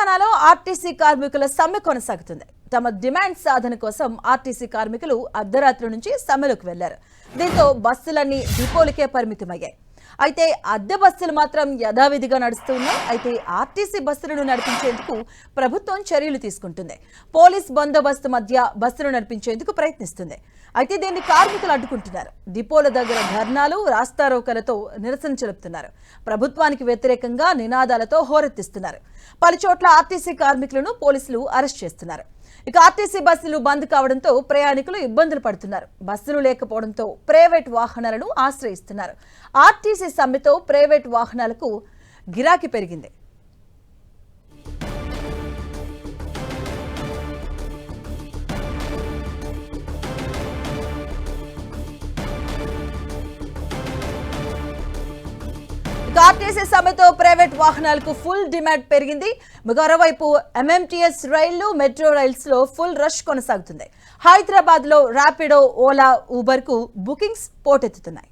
తెలంగాణలో ఆర్టీసీ కార్మికుల సమ్మె కొనసాగుతుంది. తమ డిమాండ్ సాధన కోసం ఆర్టీసీ కార్మికులు అర్ధరాత్రి నుంచి సమ్మెలోకి వెళ్లారు. దీంతో బస్సులన్నీ డిపోలకే పరిమితమయ్యాయి. అయితే అద్దె బస్సులు మాత్రం యథావిధిగా నడుస్తున్నాయి. అయితే ఆర్టీసీ బస్సులను నడిపించేందుకు ప్రభుత్వం చర్యలు తీసుకుంటుంది. పోలీస్ బందోబస్తు మధ్య బస్సులు నడిపించేందుకు ప్రయత్నిస్తుంది. అయితే దీన్ని కార్మికులు అడ్డుకుంటున్నారు. డిపోల దగ్గర ధర్నాలు, రాస్తారోకలతో నిరసన చెలుపుతున్నారు. ప్రభుత్వానికి వ్యతిరేకంగా నినాదాలతో హోరెత్తిస్తున్నారు. పలుచోట్ల ఆర్టీసీ కార్మికులను పోలీసులు అరెస్ట్ చేస్తున్నారు. ఇక ఆర్టీసీ బస్సులు బంద్ కావడంతో ప్రయాణికులు ఇబ్బందులు పడుతున్నారు. బస్సులు లేకపోవడంతో ప్రైవేట్ వాహనాలను ఆశ్రయిస్తున్నారు. ఆర్టీసీ సమ్మెతో ప్రైవేట్ వాహనాలకు గిరాకీ పెరిగింది. ఆర్టీసీ సమ్మెతో ప్రైవేట్ వాహనాలకు ఫుల్ డిమాండ్ పెరిగింది. మరోవైపు ఎంఎంటీఎస్ రైళ్లు, మెట్రో రైల్స్ లో ఫుల్ రష్ కొనసాగుతుంది. హైదరాబాద్ లో ర్యాపిడో, ఓలా, ఊబర్ కు బుకింగ్స్ పోటెత్తుతున్నాయి.